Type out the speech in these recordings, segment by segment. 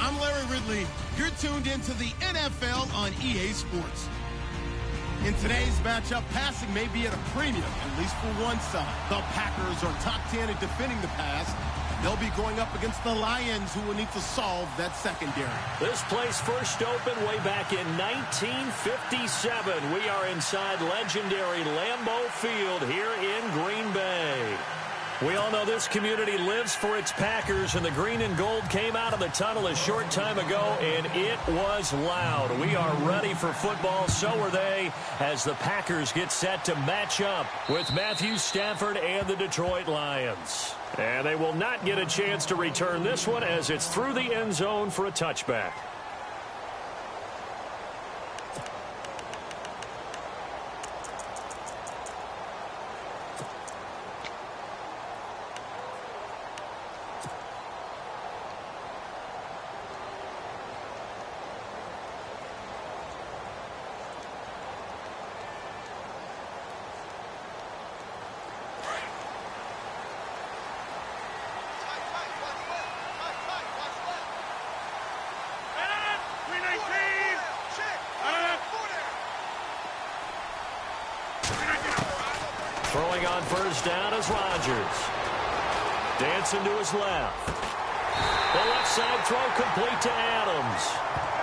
I'm Larry Ridley. You're tuned into the NFL on EA Sports. In today's matchup, passing may be at a premium, at least for one side. The Packers are top 10 at defending the pass. They'll be going up against the Lions, who will need to solve that secondary. This place first opened way back in 1957. We are inside legendary Lambeau Field here in Green Bay. We all know this community lives for its Packers, and the green and gold came out of the tunnel a short time ago, and it was loud. We are ready for football, so are they, as the Packers get set to match up with Matthew Stafford and the Detroit Lions. And they will not get a chance to return this one as it's through the end zone for a touchback. Throwing on first down is Rodgers. Dancing to his left. The left side throw complete to Adams.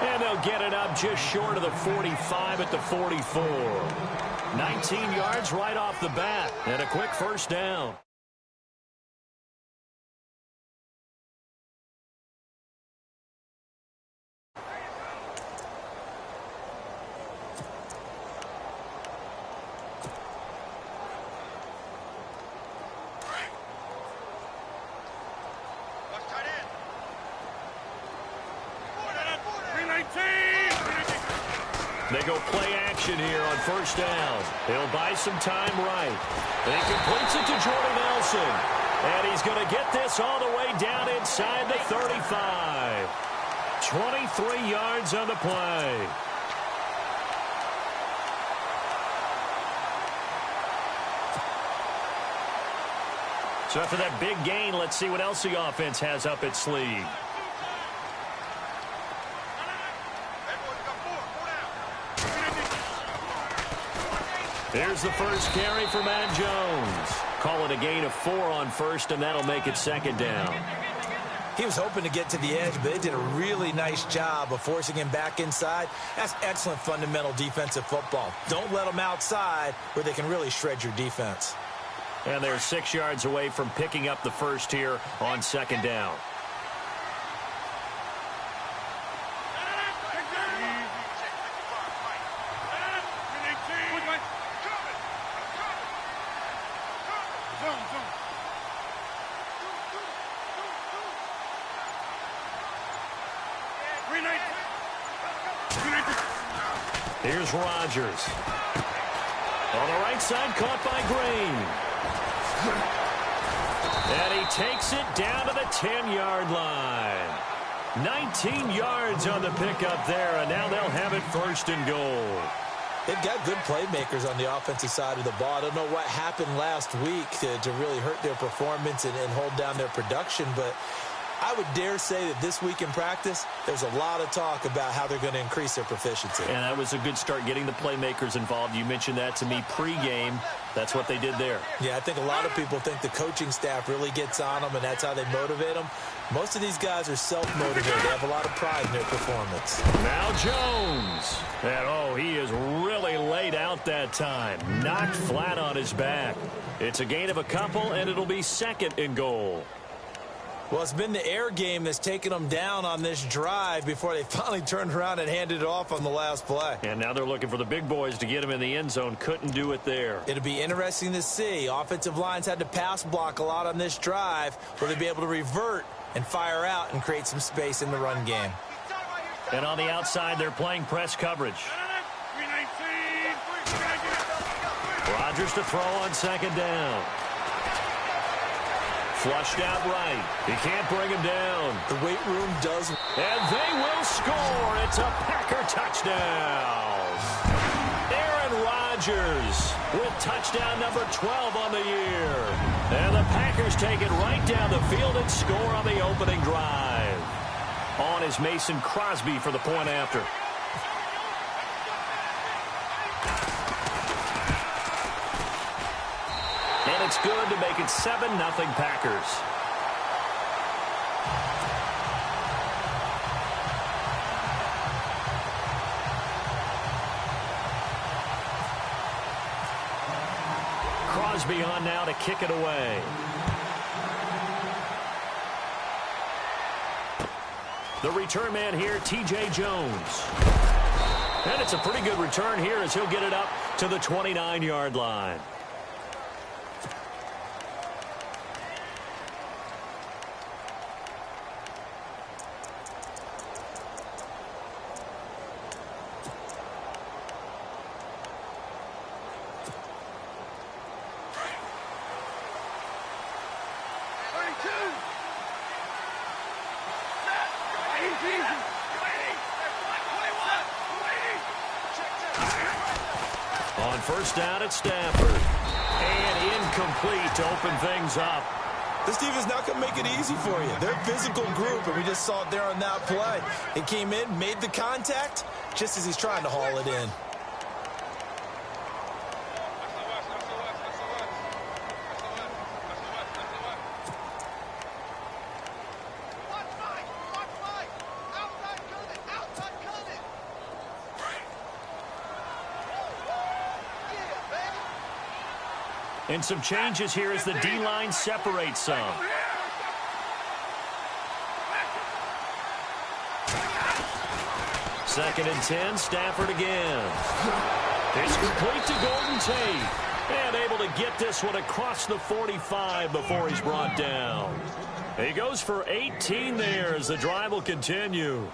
And they'll get it up just short of the 45 at the 44. 19 yards right off the bat. And a quick first down. They go play action here on first down. He'll buy some time right. And he completes it to Jordan Nelson. And he's going to get this all the way down inside the 35. 23 yards on the play. So after that big gain, let's see what else the offense has up its sleeve. Here's the first carry for Matt Jones. Call it a gain of 4 on first, and that'll make it second down. He was hoping to get to the edge, but it did a really nice job of forcing him back inside. That's excellent fundamental defensive football. Don't let them outside where they can really shred your defense. And they're 6 yards away from picking up the first here on second down. Here's Rodgers. On the right side, caught by Green. And he takes it down to the 10-yard line. 19 yards on the pickup there, and now they'll have it first and goal. They've got good playmakers on the offensive side of the ball. I don't know what happened last week to really hurt their performance and hold down their production, but I would dare say that this week in practice, there's a lot of talk about how they're going to increase their proficiency. And that was a good start, getting the playmakers involved. You mentioned that to me pregame. That's what they did there. Yeah, I think a lot of people think the coaching staff really gets on them, and that's how they motivate them. Most of these guys are self-motivated. They have a lot of pride in their performance. Now Jones. And, he is really laid out that time. Knocked flat on his back. It's a gain of a couple, and it'll be second and goal. Well, it's been the air game that's taken them down on this drive before they finally turned around and handed it off on the last play. And now they're looking for the big boys to get him in the end zone. Couldn't do it there. It'll be interesting to see. Offensive lines had to pass block a lot on this drive. Will they be able to revert and fire out and create some space in the run game? And on the outside, they're playing press coverage. Rodgers to throw on second down. Flushed out right. He can't bring him down. The weight room does. And they will score. It's a Packer touchdown. Aaron Rodgers with touchdown number 12 on the year. And the Packers take it right down the field and score on the opening drive. On is Mason Crosby for the point after. And it's good to make it 7-0 Packers. Crosby on now to kick it away. The return man here, T.J. Jones. And it's a pretty good return here as he'll get it up to the 29-yard line. On first down at Stafford. And incomplete to open things up. This defense not going to make it easy for you. They're a physical group, and we just saw it there on that play. It came in, made the contact, just as he's trying to haul it in. And some changes here as the D-line separates some. Second and 10, Stafford again. It's complete to Golden Tate. And able to get this one across the 45 before he's brought down. He goes for 18 there as the drive will continue.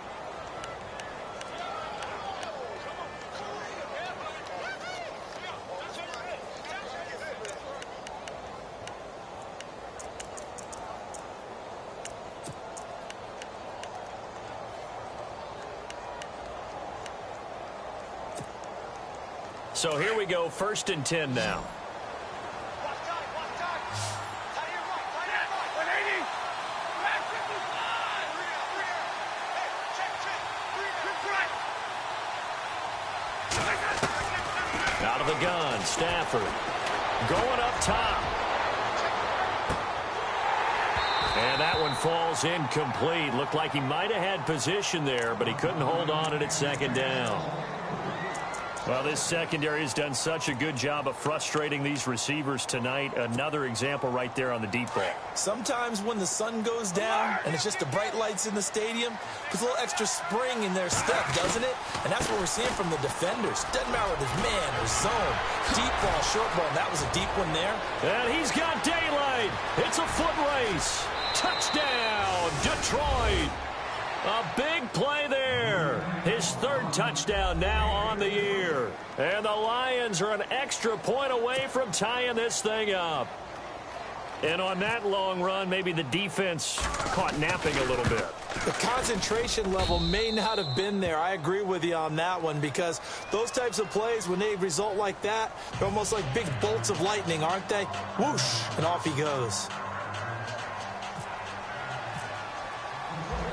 So here we go, first and 10 now. Out of the gun, Stafford. Going up top. And that one falls incomplete. Looked like he might have had position there, but he couldn't hold on it at second down. Well, this secondary has done such a good job of frustrating these receivers tonight. Another example right there on the deep ball. Sometimes when the sun goes down and it's just the bright lights in the stadium, puts a little extra spring in their step, doesn't it? And that's what we're seeing from the defenders. Doesn't matter whether it's man or zone. Deep ball, short ball. That was a deep one there. And he's got daylight. It's a foot race. Touchdown, Detroit. A big play there. His third touchdown now on the year. And the Lions are an extra point away from tying this thing up. And on that long run, maybe the defense caught napping a little bit. The concentration level may not have been there. I agree with you on that one because those types of plays, when they result like that, they're almost like big bolts of lightning, aren't they? Whoosh, and off he goes.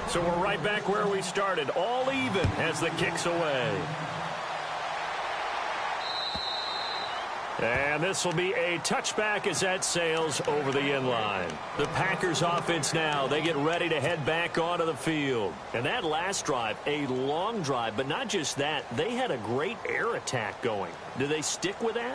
So we're right back where we started, all even as the kick's away. And this will be a touchback as that sails over the end line. The Packers offense now, they get ready to head back onto the field. And that last drive, a long drive, but not just that, they had a great air attack going. Do they stick with that?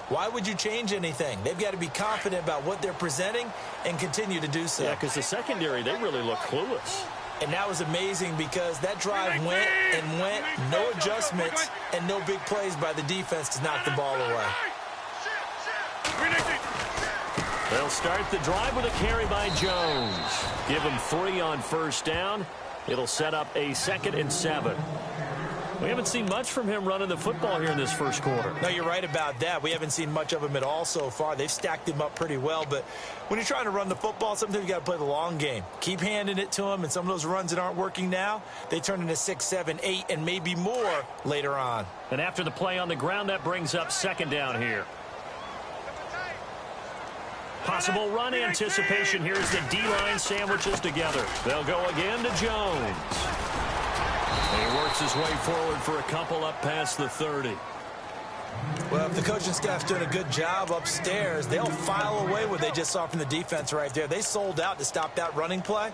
Why would you change anything? They've got to be confident about what they're presenting and continue to do so. Yeah, because the secondary, they really look clueless. And that was amazing because that drive went and went, no adjustments, and no big plays by the defense to knock the ball away. They'll start the drive with a carry by Jones. Give him 3 on first down. It'll set up a 2nd and 7. We haven't seen much from him running the football here in this first quarter. No, you're right about that. We haven't seen much of him at all so far. They've stacked him up pretty well, but when you're trying to run the football, sometimes you got to play the long game. Keep handing it to him, and some of those runs that aren't working now, they turn into 6, 7, 8, and maybe more later on. And after the play on the ground, that brings up 2nd down here. Possible run anticipation here as the D-line sandwiches together. They'll go again to Jones. He works his way forward for a couple up past the 30. Well, if the coaching staff's doing a good job upstairs, they'll file away what they just saw from the defense right there. They sold out to stop that running play.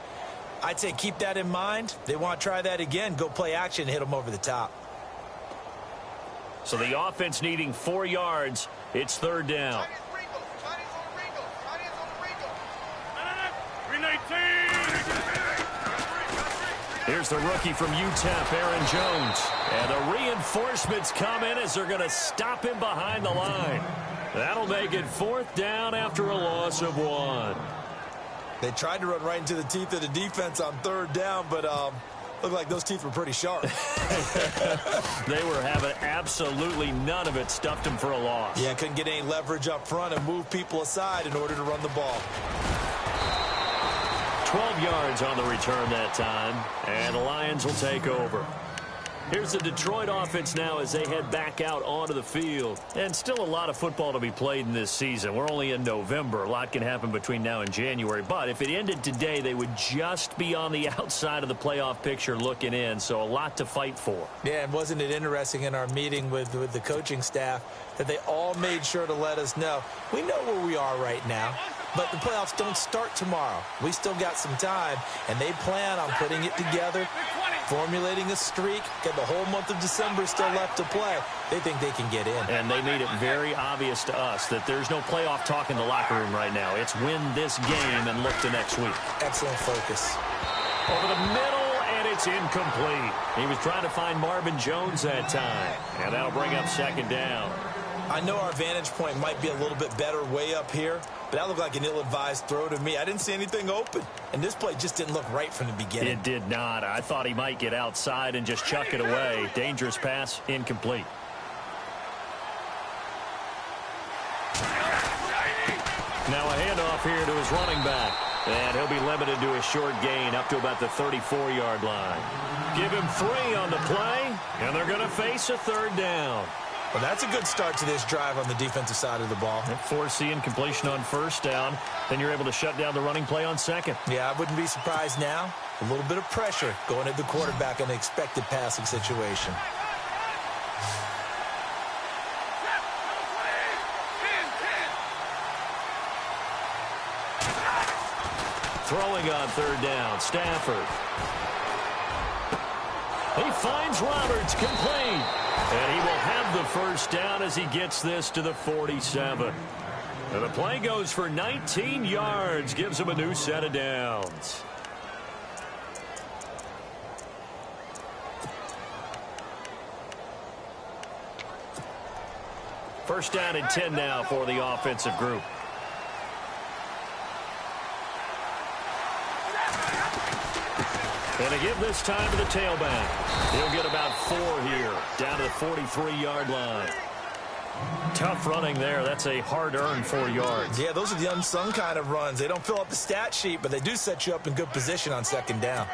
I'd say keep that in mind. They want to try that again, go play action, hit them over the top. So the offense needing 4 yards. It's third down. Here's the rookie from UTEP, Aaron Jones. And the reinforcements come in as they're going to stop him behind the line. That'll make it fourth down after a loss of 1. They tried to run right into the teeth of the defense on third down, but looked like those teeth were pretty sharp. They were having absolutely none of it. Stuffed him for a loss. Yeah, couldn't get any leverage up front and move people aside in order to run the ball. 12 yards on the return that time, and the Lions will take over. Here's the Detroit offense now as they head back out onto the field. And still a lot of football to be played in this season. We're only in November. A lot can happen between now and January. But if it ended today, they would just be on the outside of the playoff picture looking in. So a lot to fight for. Yeah, and wasn't it interesting in our meeting with the coaching staff that they all made sure to let us know, we know where we are right now. But the playoffs don't start tomorrow. We still got some time, and they plan on putting it together, formulating a streak, got the whole month of December still left to play. They think they can get in. And they made it very obvious to us that there's no playoff talk in the locker room right now. It's win this game and look to next week. Excellent focus. Over the middle, and it's incomplete. He was trying to find Marvin Jones that time, and that'll bring up second down. I know our vantage point might be a little bit better way up here, but that looked like an ill-advised throw to me. I didn't see anything open, and this play just didn't look right from the beginning. It did not. I thought he might get outside and just chuck it away. Dangerous pass, incomplete. Now a handoff here to his running back, and he'll be limited to a short gain up to about the 34-yard line. Give him 3 on the play, and they're going to face a third down. Well, that's a good start to this drive on the defensive side of the ball. Force the incompletion on first down. Then you're able to shut down the running play on second. Yeah, I wouldn't be surprised now. A little bit of pressure going at the quarterback in an expected passing situation. Throwing on third down, Stafford. He finds Roberts, complete. And he will have the first down as he gets this to the 47. And the play goes for 19 yards, gives him a new set of downs. First down and 10 now for the offensive group. And to give this time to the tailback. He'll get about 4 here, down to the 43-yard line. Tough running there. That's a hard-earned 4 yards. Yeah, those are the unsung kind of runs. They don't fill up the stat sheet, but they do set you up in good position on second down.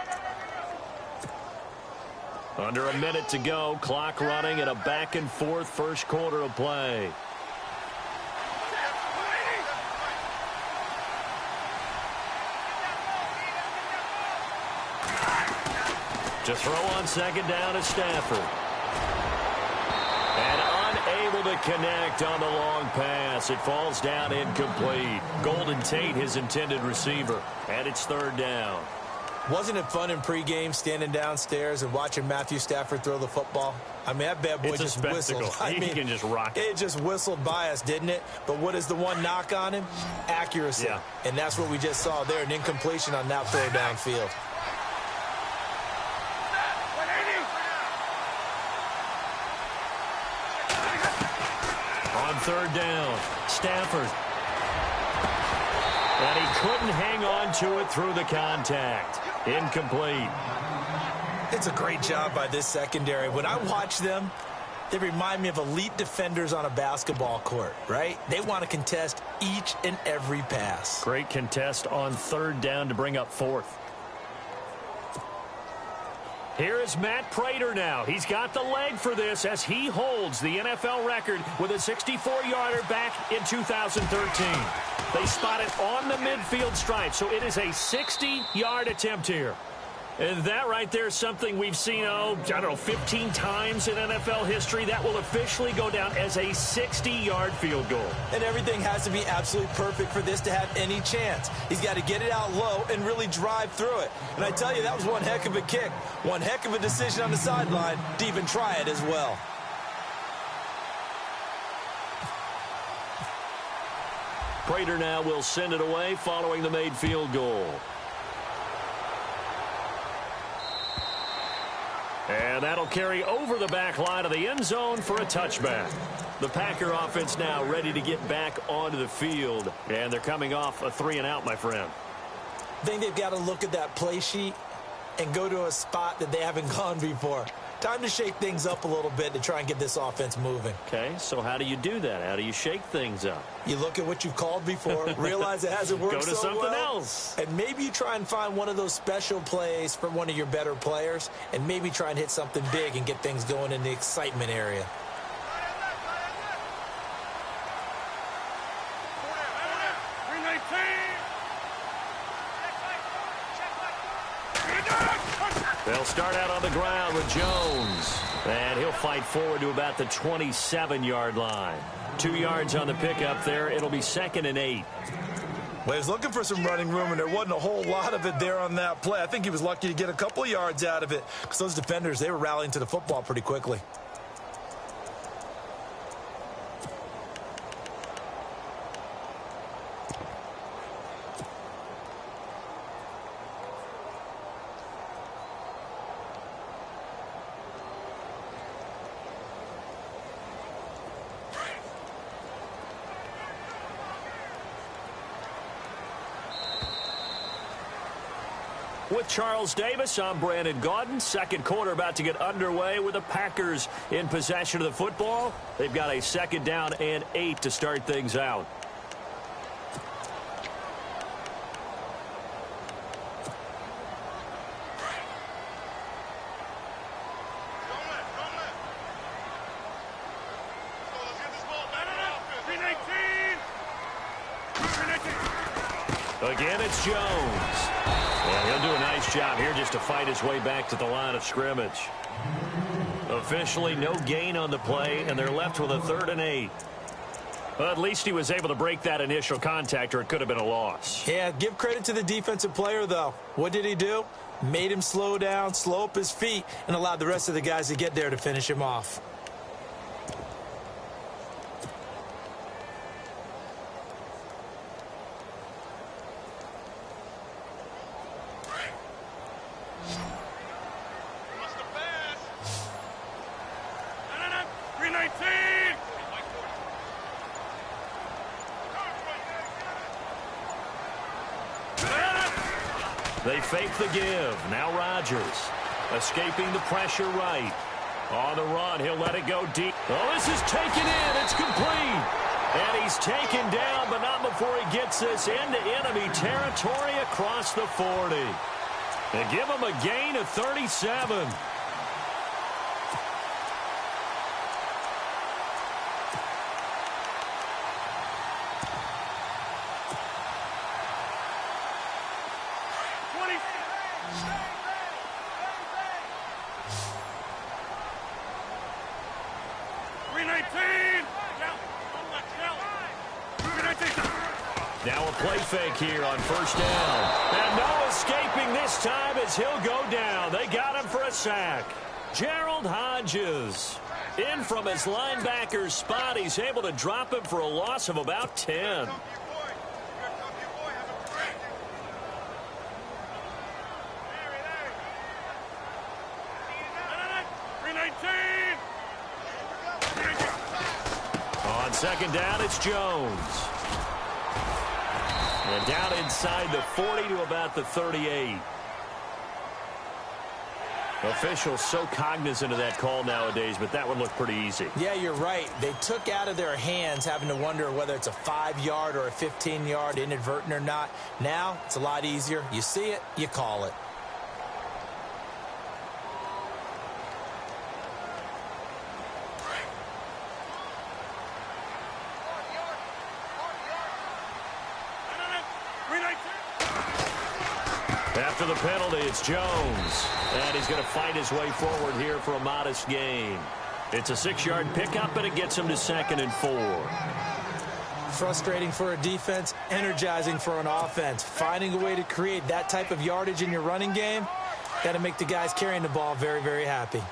Under a minute to go. Clock running at a back-and-forth first quarter of play. To throw on second down is Stafford. And unable to connect on the long pass. It falls down incomplete. Golden Tate, his intended receiver. And it's third down. Wasn't it fun in pregame standing downstairs and watching Matthew Stafford throw the football? I mean, that bad boy just whistled. He can just rock it. It just whistled by us, didn't it? But what is the one knock on him? Accuracy. Yeah. And that's what we just saw there, an incompletion on that throw downfield. On third down, Stafford. And he couldn't hang on to it through the contact. Incomplete. It's a great job by this secondary. When I watch them, they remind me of elite defenders on a basketball court, right? They want to contest each and every pass. Great contest on third down to bring up fourth. Here is Matt Prater now. He's got the leg for this as he holds the NFL record with a 64-yarder back in 2013. They spot it on the midfield stripe, so it is a 60-yard attempt here. And that right there is something we've seen, 15 times in NFL history. That will officially go down as a 60-yard field goal. And everything has to be absolutely perfect for this to have any chance. He's got to get it out low and really drive through it. And I tell you, that was one heck of a kick. One heck of a decision on the sideline to even try it as well. Prater now will send it away following the made field goal. And that'll carry over the back line of the end zone for a touchback. The Packer offense now ready to get back onto the field. And they're coming off a 3-and-out, my friend. I think they've got to look at that play sheet and go to a spot that they haven't gone before. Time to shake things up a little bit to try and get this offense moving. Okay, so how do you do that? How do you shake things up? You look at what you've called before, realize it hasn't worked so well. Go to something else. And maybe you try and find one of those special plays for one of your better players, and maybe try and hit something big and get things going in the excitement area. They'll start out on the ground with Jones. And he'll fight forward to about the 27-yard line. 2 yards on the pickup there. It'll be 2nd and 8. Well, he was looking for some running room, and there wasn't a whole lot of it there on that play. I think he was lucky to get a couple of yards out of it because those defenders, they were rallying to the football pretty quickly. With Charles Davis, I'm Brandon Gaudin. Second quarter about to get underway with the Packers in possession of the football. They've got a 2nd down and 8 to start things out. Again, it's Jones. And he'll do a nice job here just to fight his way back to the line of scrimmage. Officially no gain on the play, and they're left with a 3rd and 8. Well, at least he was able to break that initial contact, or it could have been a loss. Yeah, give credit to the defensive player, though. What did he do? Made him slow down, slow up his feet, and allowed the rest of the guys to get there to finish him off. They fake the give. Now Rodgers escaping the pressure right. On the run, he'll let it go deep. Oh, this is taken in. It's complete. And he's taken down, but not before he gets this into enemy territory across the 40. They give him a gain of 37. Now a play fake here on 1st down. And no escaping this time as he'll go down. They got him for a sack. Gerald Hodges in from his linebacker's spot. He's able to drop him for a loss of about 10. On 2nd down, it's Jones. And down inside the 40 to about the 38. Officials so cognizant of that call nowadays, but that one looked pretty easy. Yeah, you're right. They took out of their hands having to wonder whether it's a 5-yard or a 15-yard inadvertent or not. Now, it's a lot easier. You see it, you call it. After the penalty, it's Jones. And he's going to fight his way forward here for a modest gain. It's a 6-yard pickup, and it gets him to 2nd and 4. Frustrating for a defense, energizing for an offense. Finding a way to create that type of yardage in your running game, got to make the guys carrying the ball very, very happy.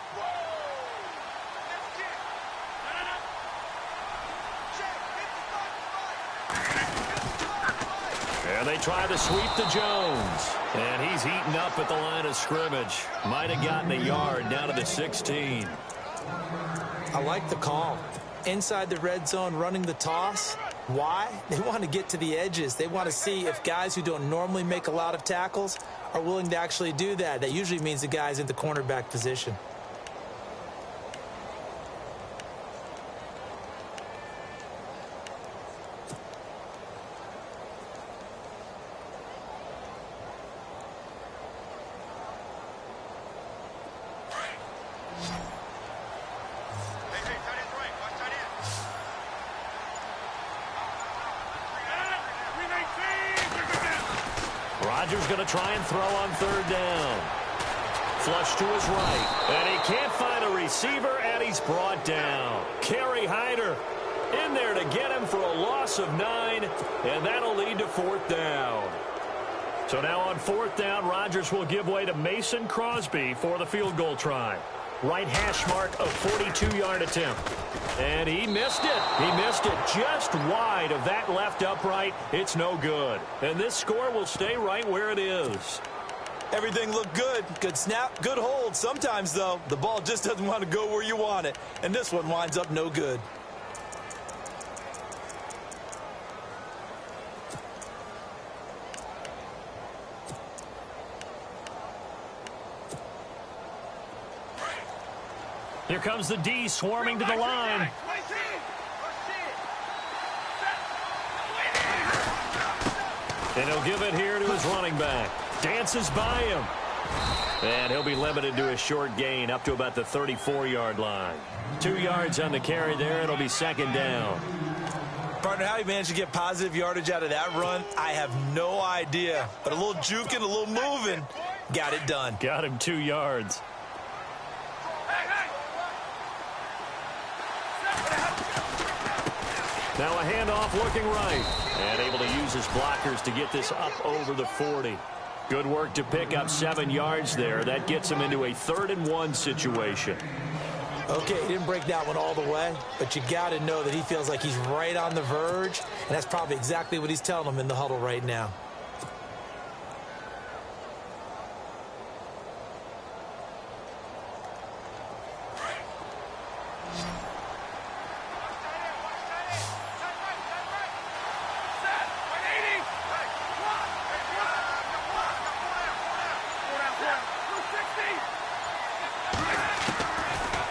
And they try to sweep to Jones. And he's eaten up at the line of scrimmage. Might have gotten a yard down to the 16. I like the call. Inside the red zone, running the toss. Why? They want to get to the edges. They want to see if guys who don't normally make a lot of tackles are willing to actually do that. That usually means the guy's in the cornerback position. Rodgers going to try and throw on 3rd down. Flush to his right. And he can't find a receiver, and he's brought down. Kerry Hyder in there to get him for a loss of 9, and that'll lead to 4th down. So now on 4th down, Rodgers will give way to Mason Crosby for the field goal try. Right hash mark, a 42-yard attempt. And he missed it. He missed it just wide of that left upright. It's no good. And this score will stay right where it is. Everything looked good. Good snap, good hold. Sometimes, though, the ball just doesn't want to go where you want it. And this one winds up no good. Here comes the D swarming to the line. And he'll give it here to his running back. Dances by him. And he'll be limited to a short gain up to about the 34-yard line. 2 yards on the carry there. It'll be 2nd down. Partner, how he managed to get positive yardage out of that run, I have no idea. But a little juking, a little moving, got it done. Got him 2 yards. Now a handoff looking right. And able to use his blockers to get this up over the 40. Good work to pick up 7 yards there. That gets him into a 3rd and 1 situation. Okay, he didn't break that one all the way, but you got to know that he feels like he's right on the verge, and that's probably exactly what he's telling them in the huddle right now.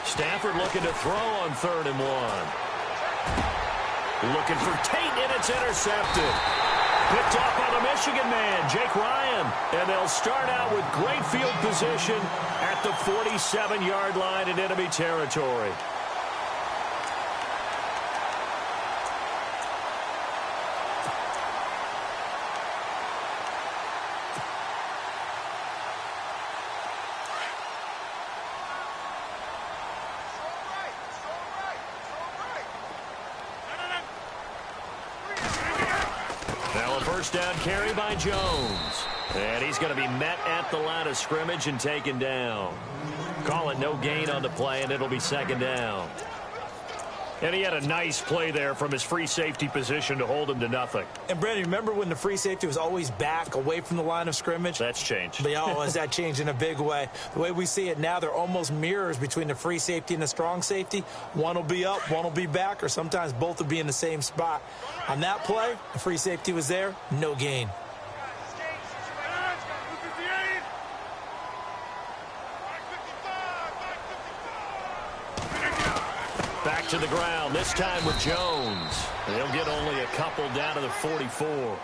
Stafford looking to throw on 3rd and 1. Looking for Tate, and it's intercepted. Picked off by the Michigan man, Jake Ryan. And they'll start out with great field position at the 47-yard line in enemy territory. First down carry by Jones. And he's going to be met at the line of scrimmage and taken down. Call it no gain on the play, and it'll be 2nd down. And he had a nice play there from his free safety position to hold him to nothing. And, Brandon, remember when the free safety was always back away from the line of scrimmage? That's changed. But, oh, has that changed in a big way? The way we see it now, they're almost mirrors between the free safety and the strong safety. One will be up, one will be back, or sometimes both will be in the same spot. On that play, the free safety was there, no gain. Back to the ground, this time with Jones. They'll get only a couple down to the 44.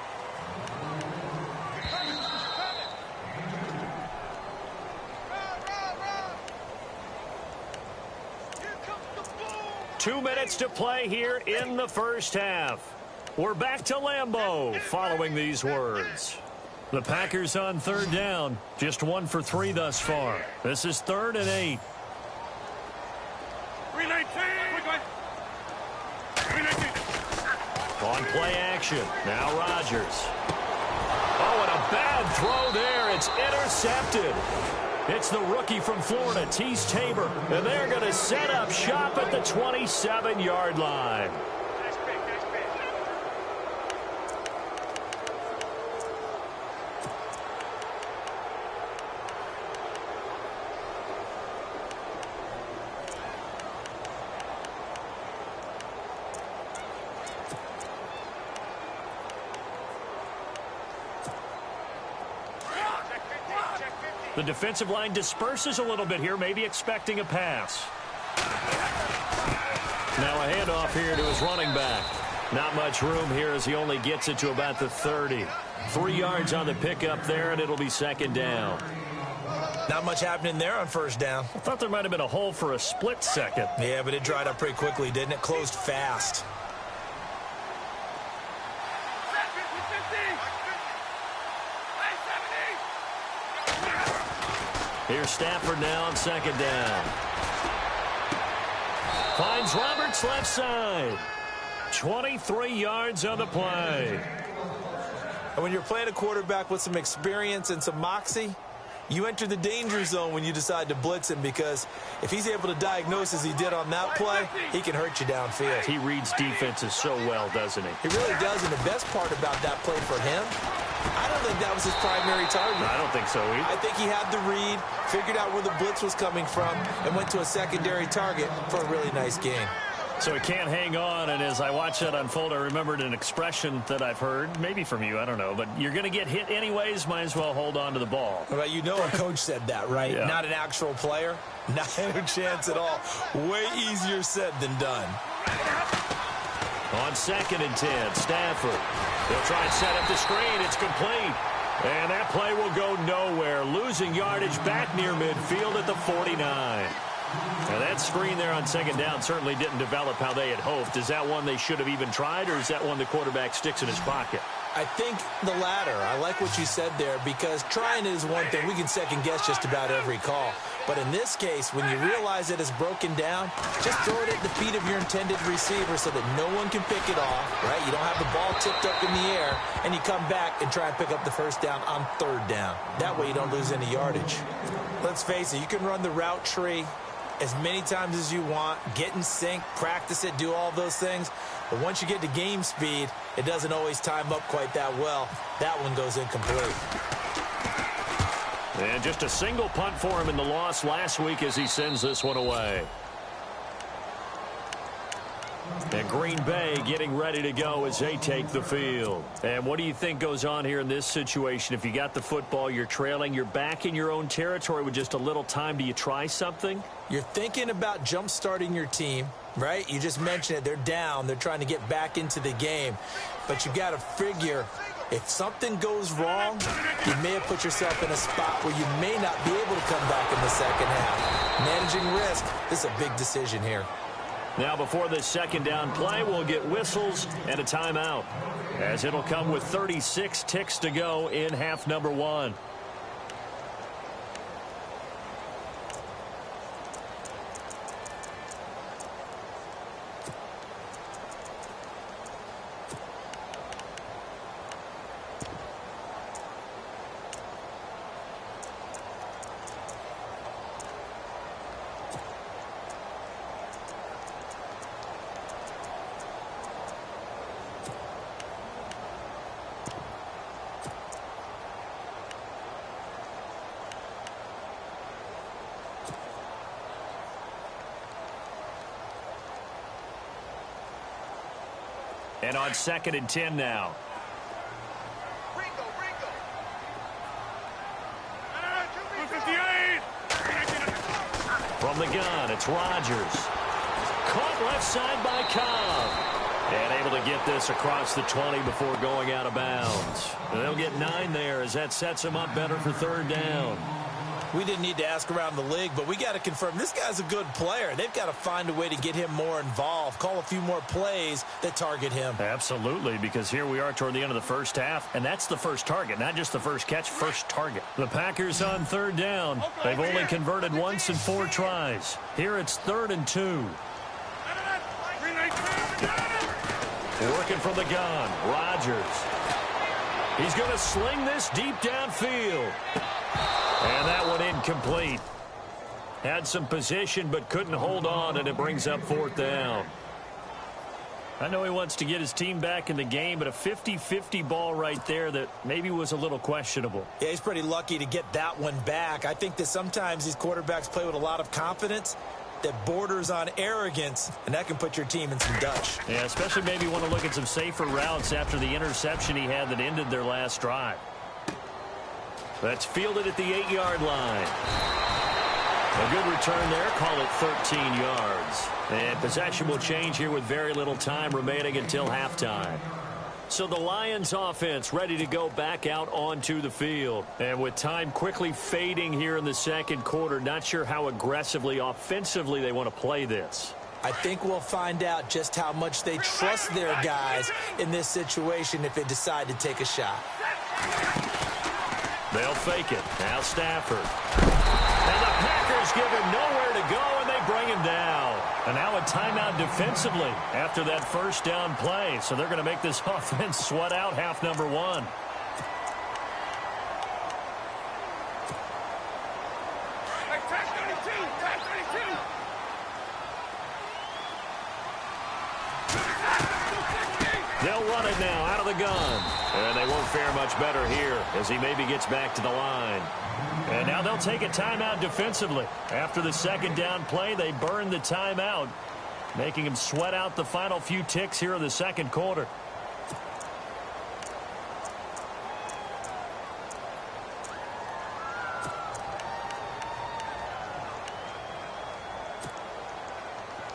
Two minutes to play here in the first half. We're back to Lambeau following these words. The Packers on third down. Just 1 for 3 thus far. This is 3rd and 8. 319. On play action. Now Rodgers. Oh, and a bad throw there. It's intercepted. It's the rookie from Florida, Tease Tabor. And they're going to set up shop at the 27-yard line. The defensive line disperses a little bit here, maybe expecting a pass. Now a handoff here to his running back. Not much room here as he only gets it to about the 30. 3 yards on the pickup there, and it'll be 2nd down. Not much happening there on 1st down. I thought there might have been a hole for a split second. Yeah, but it dried up pretty quickly, didn't it? Closed fast. Here's Stafford now on 2nd down. Finds Roberts left side. 23 yards on the play. And when you're playing a quarterback with some experience and some moxie, you enter the danger zone when you decide to blitz him, because if he's able to diagnose as he did on that play, he can hurt you downfield. He reads defenses so well, doesn't he? He really does, and the best part about that play for him, I don't think that was his primary target. I don't think so either. I think he had the read, figured out where the blitz was coming from, and went to a secondary target for a really nice gain. So he can't hang on, and as I watched that unfold, I remembered an expression that I've heard, maybe from you, I don't know, but you're going to get hit anyways, might as well hold on to the ball. Well, you know a coach said that, right? Yeah. Not an actual player. Not a chance at all. Way easier said than done. On 2nd and 10, Stafford. They'll try and set up the screen. It's complete. And that play will go nowhere. Losing yardage back near midfield at the 49. Now that screen there on 2nd down certainly didn't develop how they had hoped. Is that one they should have even tried, or is that one the quarterback sticks in his pocket? I think the latter. I like what you said there, because trying is one thing. We can second guess just about every call. But in this case, when you realize it is broken down, just throw it at the feet of your intended receiver so that no one can pick it off, right? You don't have the ball tipped up in the air, and you come back and try and pick up the 1st down on 3rd down. That way you don't lose any yardage. Let's face it, you can run the route tree as many times as you want, get in sync, practice it, do all those things. But once you get to game speed, it doesn't always time up quite that well. That one goes incomplete. And just a single punt for him in the loss last week as he sends this one away. And Green Bay getting ready to go as they take the field. And what do you think goes on here in this situation? If you got the football, you're trailing, you're back in your own territory with just a little time. Do you try something? You're thinking about jump-starting your team, right? You just mentioned it. They're down. They're trying to get back into the game. But you got to figure, if something goes wrong, you may have put yourself in a spot where you may not be able to come back in the 2nd half. Managing risk, this is a big decision here. Now before this 2nd down play, we'll get whistles and a timeout, as it'll come with 36 ticks to go in half number 1. And on 2nd and 10 now. From the gun, it's Rodgers. Caught left side by Cobb. And able to get this across the 20 before going out of bounds. And they'll get 9 there as that sets them up better for 3rd down. We didn't need to ask around the league, but we got to confirm this guy's a good player. They've got to find a way to get him more involved, call a few more plays that target him. Absolutely, because here we are toward the end of the first half, and that's the first target, not just the first catch, first target. The Packers on third down. They've only converted once in 4 tries. Here it's 3rd and 2. Working from the gun, Rodgers. He's going to sling this deep downfield. And that one incomplete. Had some position but couldn't hold on, and it brings up 4th down. I know he wants to get his team back in the game, but a 50-50 ball right there that maybe was a little questionable. Yeah, he's pretty lucky to get that one back. I think that sometimes these quarterbacks play with a lot of confidence that borders on arrogance, and that can put your team in some Dutch. Yeah, especially maybe want to look at some safer routes after the interception he had that ended their last drive. That's fielded at the 8-yard line. A good return there. Call it 13 yards. And possession will change here with very little time remaining until halftime. So the Lions offense ready to go back out onto the field. And with time quickly fading here in the second quarter, not sure how aggressively, offensively they want to play this. I think we'll find out just how much they trust their guys in this situation if they decide to take a shot. They'll fake it. Now Stafford. And the Packers give him nowhere to go, and they bring him down. And now a timeout defensively after that first down play. So they're going to make this offense sweat out half number 1. They'll run it now out of the gun. And they won't fare much better here as he maybe gets back to the line. And now they'll take a timeout defensively. After the second down play, they burn the timeout, making him sweat out the final few ticks here in the second quarter.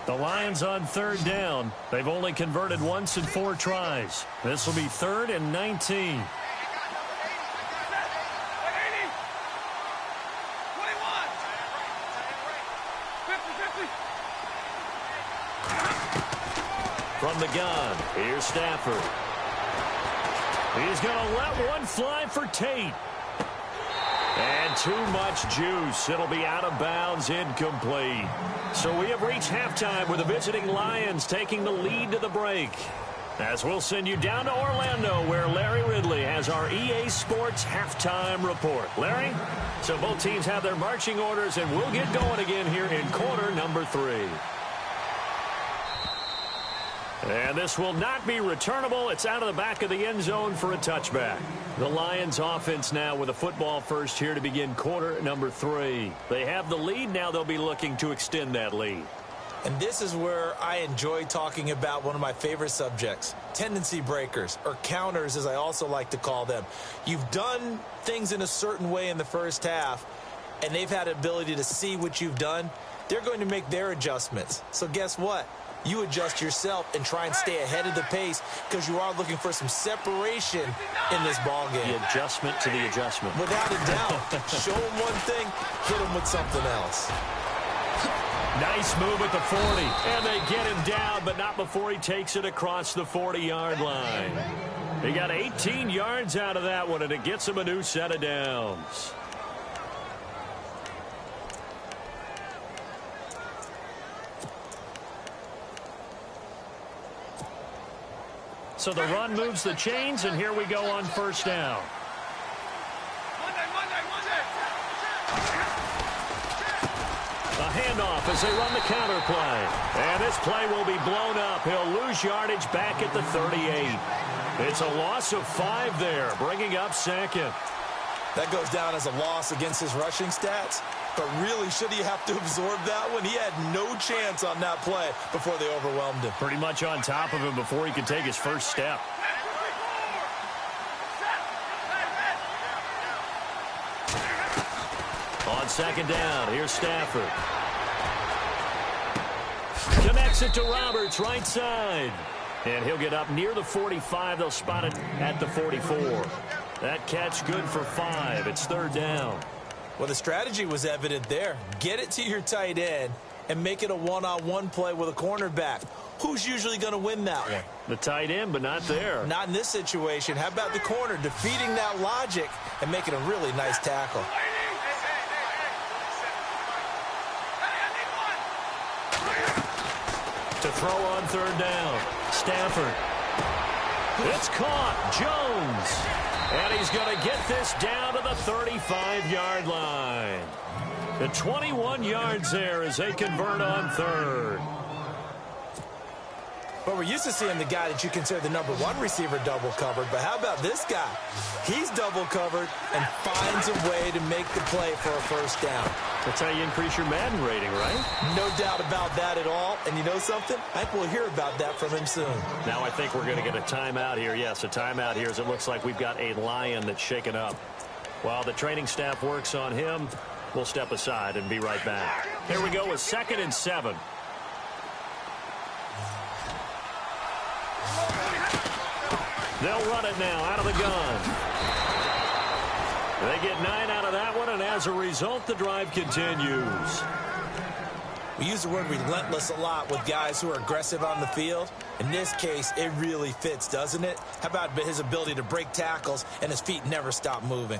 The Lions on third down. They've only converted once in 4 tries. This will be 3rd and 19. From the gun, here's Stafford. He's going to let one fly for Tate. And too much juice. It'll be out of bounds, incomplete. So we have reached halftime with the visiting Lions taking the lead to the break. As we'll send you down to Orlando, where Larry Ridley has our EA Sports halftime report. Larry? So both teams have their marching orders, and we'll get going again here in quarter number 3. And this will not be returnable. It's out of the back of the end zone for a touchback. The Lions offense now with a football first here to begin quarter number 3. They have the lead. Now they'll be looking to extend that lead. And this is where I enjoy talking about one of my favorite subjects, tendency breakers, or counters as I also like to call them. You've done things in a certain way in the first half, and they've had an ability to see what you've done. They're going to make their adjustments. So guess what? You adjust yourself and try and stay ahead of the pace because you are looking for some separation in this ball game. The adjustment to the adjustment. Without a doubt. Show them one thing, hit them with something else. Nice move at the 40. And they get him down, but not before he takes it across the 40-yard line. He got 18 yards out of that one, and it gets him a new set of downs. So the run moves the chains, and here we go on first down. A handoff as they run the counter play. And this play will be blown up. He'll lose yardage back at the 38. It's a loss of 5 there, bringing up second. That goes down as a loss against his rushing stats. But really, should he have to absorb that one? He had no chance on that play before they overwhelmed him. Pretty much on top of him before he could take his first step. On second down, here's Stafford. Connects it to Roberts, right side. And he'll get up near the 45. They'll spot it at the 44. That catch good for 5. It's third down. Well, the strategy was evident there. Get it to your tight end and make it a one-on-one play with a cornerback. Who's usually going to win that one? The tight end, but not there. Not in this situation. How about the corner defeating that logic and making a really nice tackle? To throw on third down. Stafford. It's caught. Jones. And he's going to get this down to the 35-yard line. The 21 yards there as they convert on third. But we're used to seeing the guy that you consider the number one receiver double covered. But how about this guy? He's double covered and finds a way to make the play for a first down. That's how you increase your Madden rating, right? No doubt about that at all. And you know something? I think we'll hear about that from him soon. Now I think we're going to get a timeout here. Yes, a timeout here as it looks like we've got a Lion that's shaken up. While the training staff works on him, we'll step aside and be right back. Here we go with 2nd and 7. They'll run it now out of the gun. They get 9 out of that one, and as a result, the drive continues. We use the word relentless a lot with guys who are aggressive on the field. In this case, it really fits, doesn't it? How about his ability to break tackles and his feet never stop moving?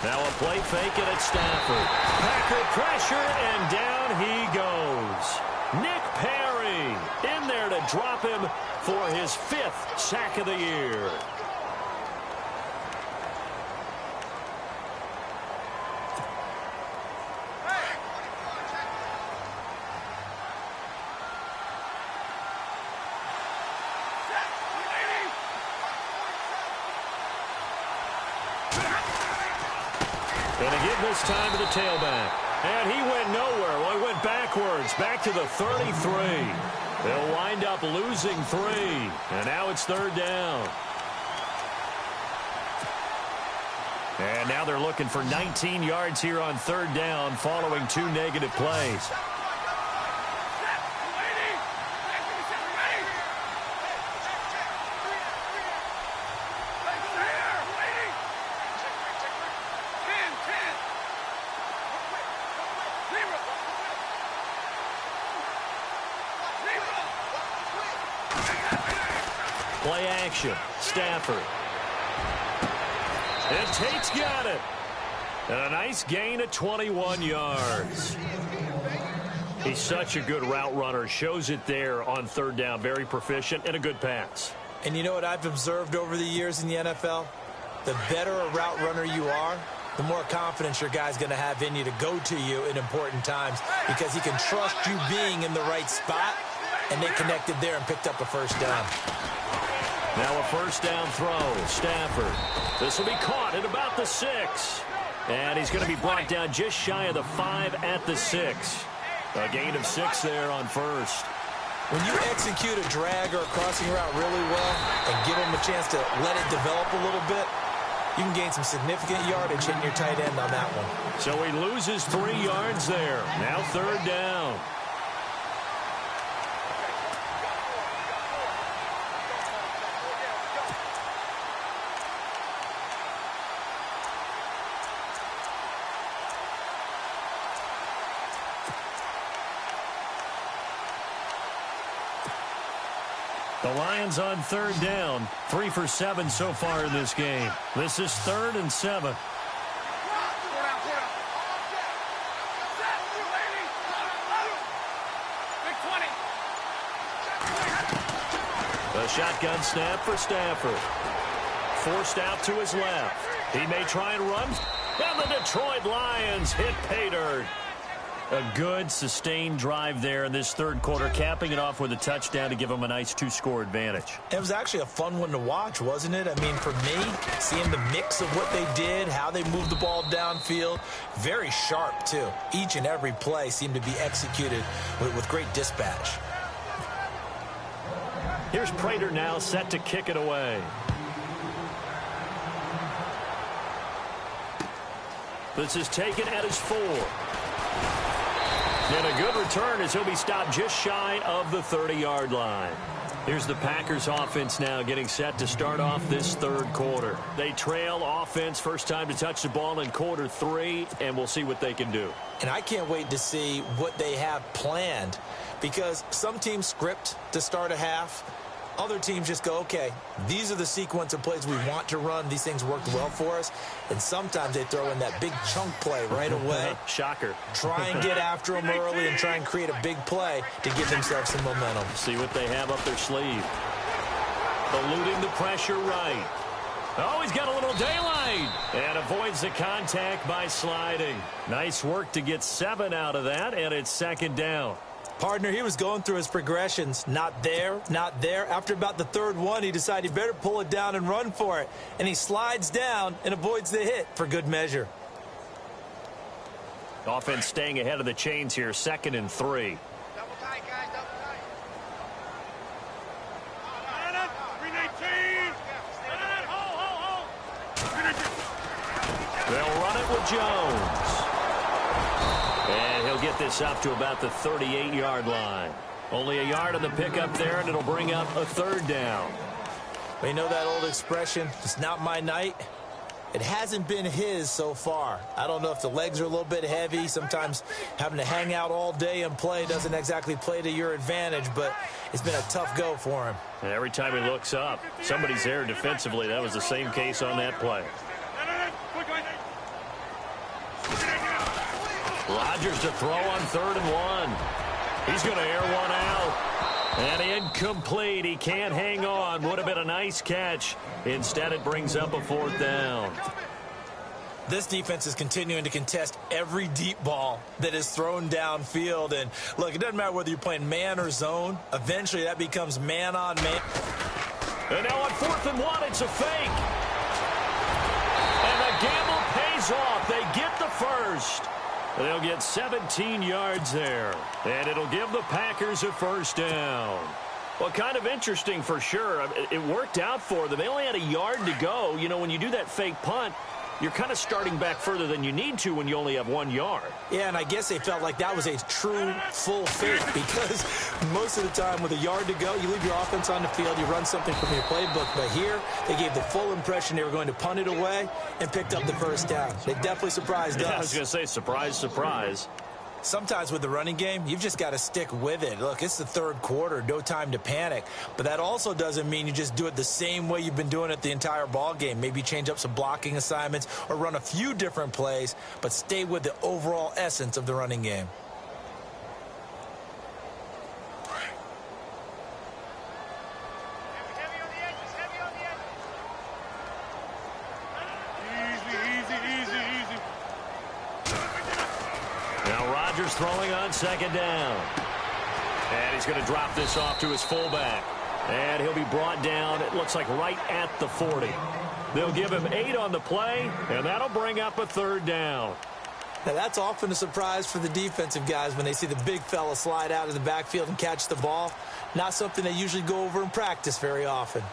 Now a play fake and it's Stafford. Packer pressure and down he goes. Nick Perry in there to drop him for his 5th sack of the year. Going to give this time to the tailback. And he went nowhere. Well, he went backwards, back to the 33. They'll wind up losing 3. And now it's 3rd down. And now they're looking for 19 yards here on 3rd down following 2 negative plays. Play action. Stafford. And Tate's got it. And a nice gain of 21 yards. He's such a good route runner. Shows it there on 3rd down. Very proficient and a good pass. And you know what I've observed over the years in the NFL? The better a route runner you are, the more confidence your guy's going to have in you to go to you in important times because he can trust you being in the right spot, and they connected there and picked up a first down. Now a first down throw. Stafford. This will be caught at about the 6. And he's going to be brought down just shy of the 5 at the 6. A gain of 6 there on first. When you execute a drag or a crossing route really well and give him a chance to let it develop a little bit, you can gain some significant yardage hitting your tight end on that one. So he loses 3 yards there. Now 3rd down. The Lions on 3rd down. 3 for 7 so far in this game. This is 3rd and 7. The shotgun snap for Stafford. Forced out to his left. He may try and run. And the Detroit Lions hit pay dirt. A good, sustained drive there in this 3rd quarter, capping it off with a touchdown to give them a nice 2-score advantage. It was actually a fun one to watch, wasn't it? I mean, for me, seeing the mix of what they did, how they moved the ball downfield, very sharp, too. Each and every play seemed to be executed with great dispatch. Here's Prater now set to kick it away. This is taken at his 4. And a good return as he'll be stopped just shy of the 30-yard line. Here's the Packers offense now getting set to start off this third quarter. They trail offense, first time to touch the ball in quarter 3, and we'll see what they can do. And I can't wait to see what they have planned, because some teams script to start a half. Other teams just go, okay, these are the sequence of plays we want to run. These things worked well for us. And sometimes they throw in that big chunk play right away. Shocker. Try and get after them early and try and create a big play to give themselves some momentum. See what they have up their sleeve. Eluding the pressure right. Oh, he's got a little daylight. And avoids the contact by sliding. Nice work to get 7 out of that, and it's second down. Partner, he was going through his progressions. Not there, not there. After about the third one, he decided he better pull it down and run for it. And he slides down and avoids the hit for good measure. Offense staying ahead of the chains here, 2nd and 3. Double tight, guys, double tight. They'll run it with Jones. And he'll get this up to about the 38-yard line. Only a yard on the pickup there, and it'll bring up a 3rd down. We know that old expression, it's not my night. It hasn't been his so far. I don't know if the legs are a little bit heavy. Sometimes having to hang out all day and play doesn't exactly play to your advantage, but it's been a tough go for him. And every time he looks up, somebody's there defensively. That was the same case on that play. Rodgers to throw on 3rd and 1. He's going to air one out. And incomplete. He can't hang on. Would have been a nice catch. Instead, it brings up a 4th down. This defense is continuing to contest every deep ball that is thrown downfield. And, look, it doesn't matter whether you're playing man or zone. Eventually, that becomes man on man. And now on 4th and 1, it's a fake. And the gamble pays off. They get the first. They'll get 17 yards there. And it'll give the Packers a 1st down. Well, kind of interesting for sure. It worked out for them. They only had a yard to go. You know, when you do that fake punt, you're kind of starting back further than you need to when you only have 1 yard. Yeah, and I guess they felt like that was a true full fake, because most of the time with a yard to go, you leave your offense on the field, you run something from your playbook. But here, they gave the full impression they were going to punt it away and picked up the 1st down. They definitely surprised us. I was going to say, surprise, surprise. Sometimes with the running game, you've just got to stick with it. Look, it's the 3rd quarter, no time to panic. But that also doesn't mean you just do it the same way you've been doing it the entire ball game. Maybe change up some blocking assignments or run a few different plays, but stay with the overall essence of the running game. Heavy on the edges, heavy on the edges. Easy. Now Rodgers throwing on 2nd down. And he's going to drop this off to his fullback. And he'll be brought down, it looks like right at the 40. They'll give him 8 on the play, and that'll bring up a 3rd down. Now, that's often a surprise for the defensive guys when they see the big fella slide out of the backfield and catch the ball. Not something they usually go over in practice very often.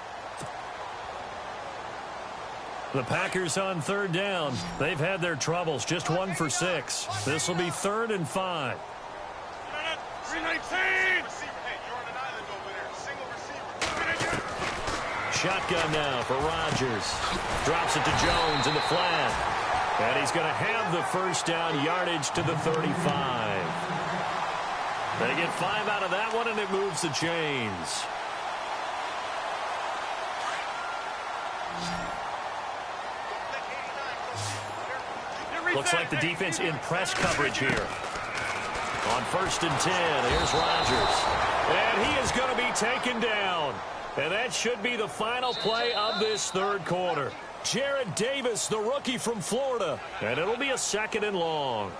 The Packers on 3rd down. They've had their troubles, just 1 for 6. This will be 3rd and 5. 319. Shotgun now for Rodgers. Drops it to Jones in the flat. And he's going to have the 1st down, yardage to the 35. They get 5 out of that one, and it moves the chains. Looks like the defense in press coverage here. On 1st and 10, here's Rodgers. And he is going to be taken down. And that should be the final play of this 3rd quarter. Jared Davis, the rookie from Florida. And it'll be a 2nd and long.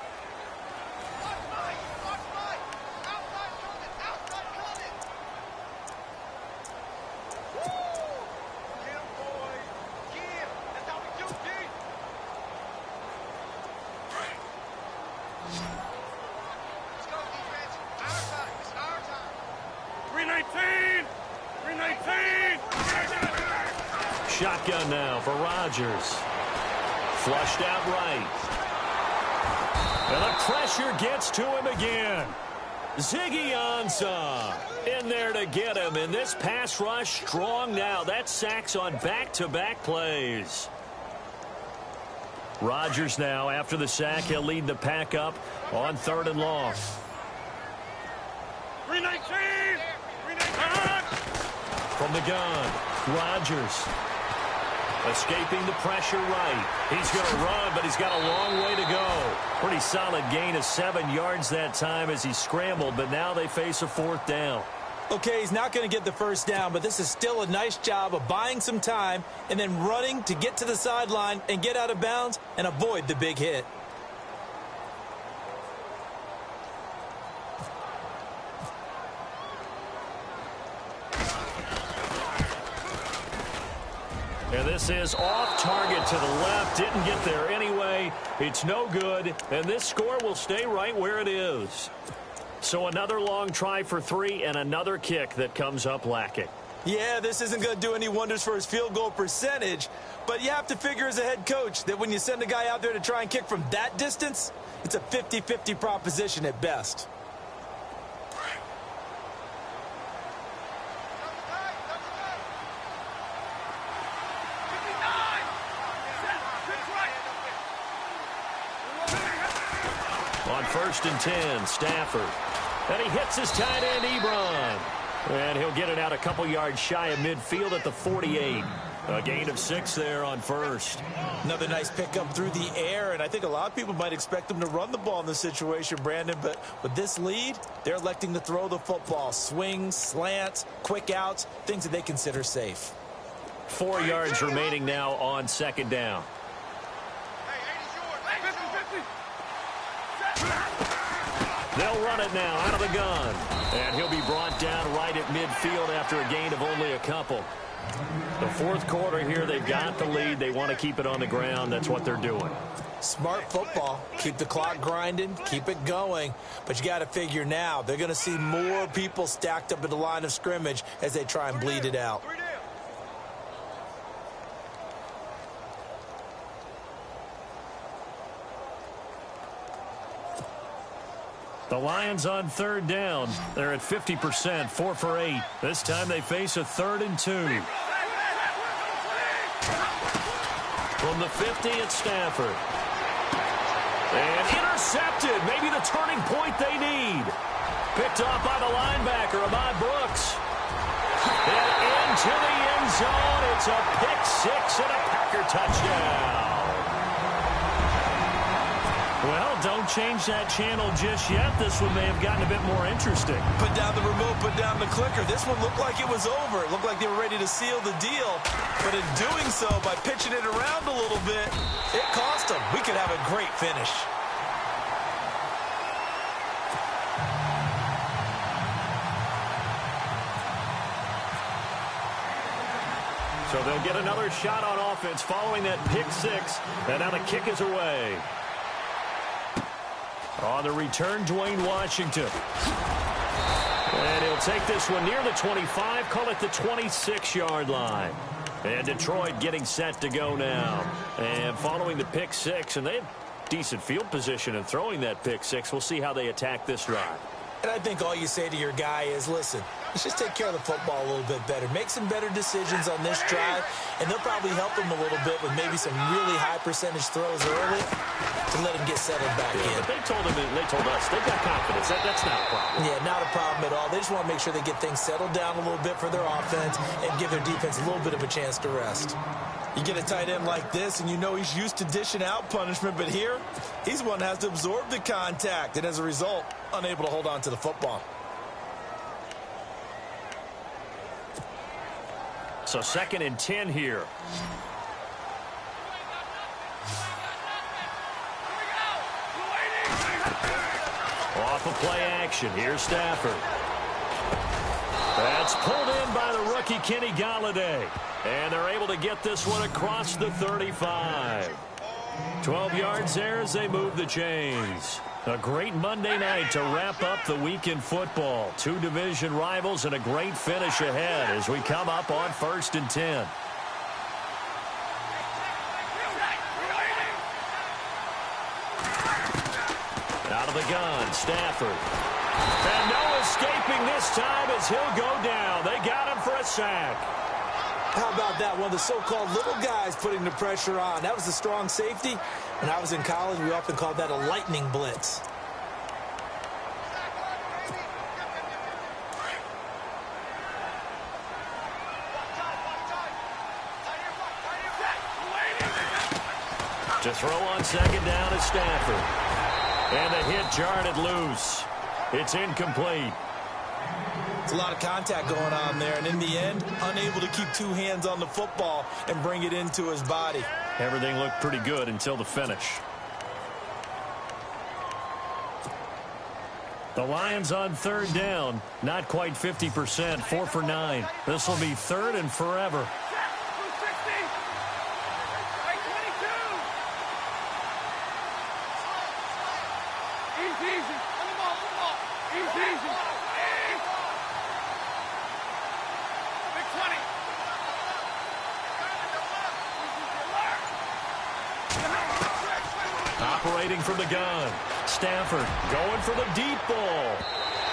Shotgun now for Rodgers. Flushed out right. And the pressure gets to him again. Ziggy Ansah in there to get him. And this pass rush strong now. That's sacks on back-to-back plays. Rodgers now, after the sack, he'll lead the pack up on 3rd and long. 319! 319! From the gun, Rodgers. Escaping the pressure right. He's going to run, but he's got a long way to go. Pretty solid gain of 7 yards that time as he scrambled, but now they face a 4th down. Okay, he's not going to get the first down, but this is still a nice job of buying some time and then running to get to the sideline and get out of bounds and avoid the big hit. And this is off target to the left. Didn't get there anyway. It's no good. And this score will stay right where it is. So another long try for 3 and another kick that comes up lacking. Yeah, this isn't going to do any wonders for his field goal percentage. But you have to figure as a head coach that when you send a guy out there to try and kick from that distance, it's a 50-50 proposition at best. On 1st and 10, Stafford. And he hits his tight end, Ebron. And he'll get it out a couple yards shy of midfield at the 48. A gain of 6 there on 1st. Another nice pickup through the air, and I think a lot of people might expect them to run the ball in this situation, Brandon, but with this lead, they're electing to throw the football. Swings, slants, quick outs, things that they consider safe. 4 yards remaining now on 2nd down. They'll run it now out of the gun. And he'll be brought down right at midfield after a gain of only a couple. The 4th quarter here, they've got the lead. They want to keep it on the ground. That's what they're doing. Smart football. Keep the clock grinding. Keep it going. But you got to figure now, they're going to see more people stacked up at the line of scrimmage as they try and bleed it out. The Lions on 3rd down. They're at 50%, 4 for 8. This time they face a 3rd and 2. From the 50, it's Stafford. And intercepted. Maybe the turning point they need. Picked off by the linebacker, Ahmad Brooks. And into the end zone. It's a pick 6 and a Packer touchdown. Well, don't change that channel just yet. This one may have gotten a bit more interesting. Put down the remote, put down the clicker. This one looked like it was over. It looked like they were ready to seal the deal. But in doing so, by pitching it around a little bit, it cost them. We could have a great finish. So they'll get another shot on offense following that pick 6. And now the kick is away. On the return, Dwayne Washington. And he'll take this one near the 25, call it the 26-yard line. And Detroit getting set to go now. And following the pick 6, and they have decent field position in throwing that pick 6. We'll see how they attack this drive. And I think all you say to your guy is, listen, let's just take care of the football a little bit better. Make some better decisions on this drive, and they'll probably help him a little bit with maybe some really high percentage throws early to let him get settled back in. But they told us, they've got confidence. That's not a problem. Yeah, not a problem at all. They just want to make sure they get things settled down a little bit for their offense and give their defense a little bit of a chance to rest. You get a tight end like this, and you know he's used to dishing out punishment, but here, he's one that has to absorb the contact, and as a result, unable to hold on to the football. So 2nd and 10 here. Off of play action. Here's Stafford. That's pulled in by the rookie Kenny Galladay. And they're able to get this one across the 35. 12 yards there as they move the chains. A great Monday night to wrap up the week in football. 2 division rivals and a great finish ahead as we come up on 1st and 10. of the gun, Stafford. And no escaping this time as he'll go down. They got him for a sack. How about that? One of the so-called little guys putting the pressure on. That was a strong safety. When I was in college, we often called that a lightning blitz. To throw on second down is Stafford. And the hit jarred it loose. It's incomplete. It's a lot of contact going on there, and in the end, unable to keep two hands on the football and bring it into his body. Everything looked pretty good until the finish. The Lions on third down, not quite 50%, 4 for 9. This will be third and forever. Operating from the gun. Stafford going for the deep ball.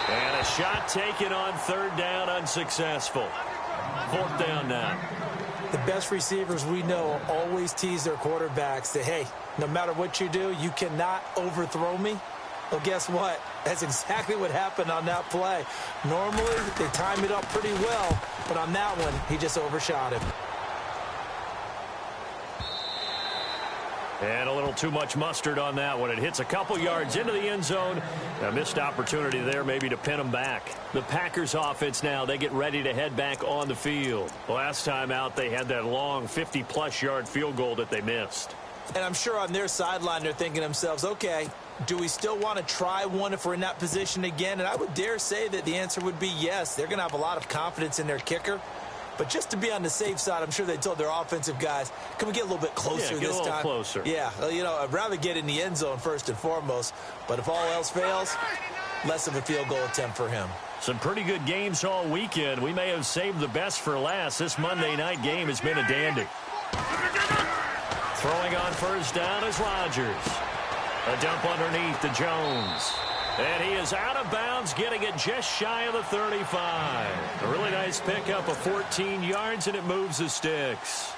And a shot taken on third down, unsuccessful. Fourth down now. The best receivers we know always tease their quarterbacks that, hey, no matter what you do, you cannot overthrow me. Well, guess what? That's exactly what happened on that play. Normally, they time it up pretty well, but on that one, he just overshot him. And a little too much mustard on that one. It hits a couple yards into the end zone. A missed opportunity there maybe to pin them back. The Packers offense now, they get ready to head back on the field. Last time out, they had that long 50-plus yard field goal that they missed. And I'm sure on their sideline, they're thinking to themselves, okay, do we still want to try one if we're in that position again? And I would dare say that the answer would be yes. They're going to have a lot of confidence in their kicker. But just to be on the safe side, I'm sure they told their offensive guys, can we get a little bit closer this time? Get a little closer. Yeah, you know, I'd rather get in the end zone first and foremost. But if all else fails, less of a field goal attempt for him. Some pretty good games all weekend. We may have saved the best for last. This Monday night game has been a dandy. Throwing on first down is Rodgers. A dump underneath to Jones. And he is out of bounds, getting it just shy of the 35. A really nice pickup of 14 yards, and it moves the sticks.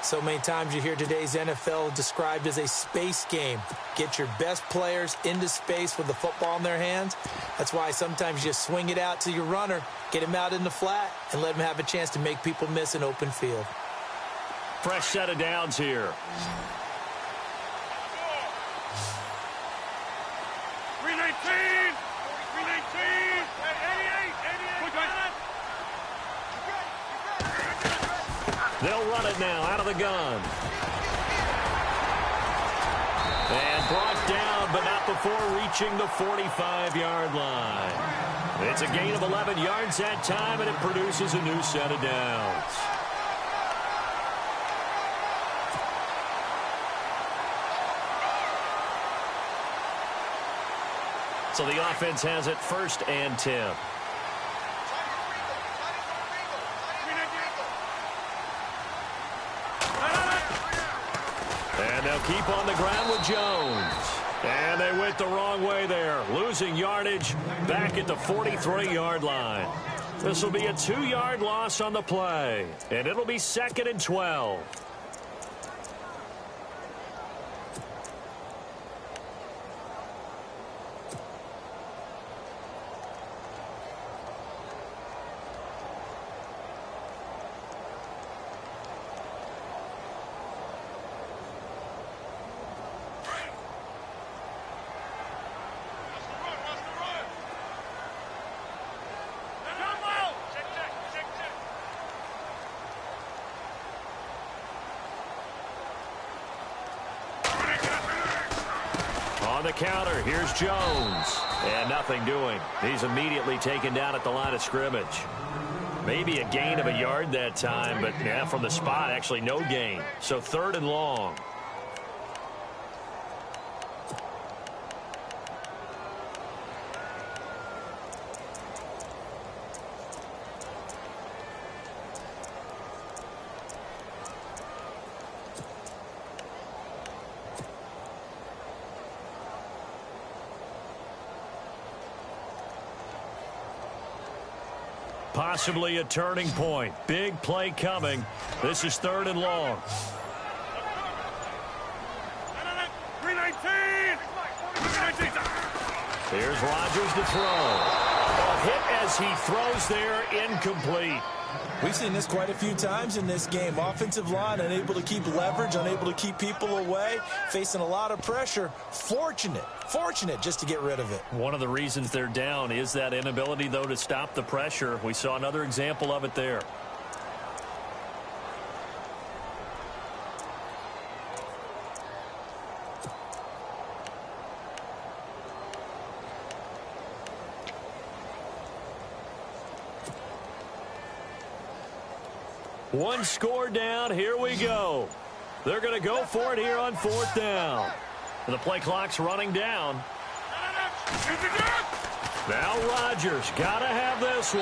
So many times you hear today's NFL described as a space game. Get your best players into space with the football in their hands. That's why sometimes you swing it out to your runner, get him out in the flat, and let him have a chance to make people miss an open field. Fresh set of downs here. 319! 319! 88! They'll run it now out of the gun. And brought down, but not before reaching the 45-yard line. It's a gain of 11 yards that time, and it produces a new set of downs. So the offense has it first and 10. And they'll keep on the ground with Jones. And they went the wrong way there, losing yardage back at the 43-yard line. This will be a 2-yard loss on the play, and it'll be 2nd and 12. On the counter, here's Jones. And nothing doing. He's immediately taken down at the line of scrimmage. Maybe a gain of a yard that time, but yeah, from the spot, actually no gain. So 3rd and long. Possibly a turning point. Big play coming. This is 3rd and long. 319! Here's Rodgers to throw. A hit as he throws there, incomplete. We've seen this quite a few times in this game. Offensive line unable to keep leverage, unable to keep people away, facing a lot of pressure. Fortunate just to get rid of it. One of the reasons they're down is that inability, though, to stop the pressure. We saw another example of it there. One score down. Here we go. They're going to go for it here on 4th down. And the play clock's running down. Now Rodgers got to have this one.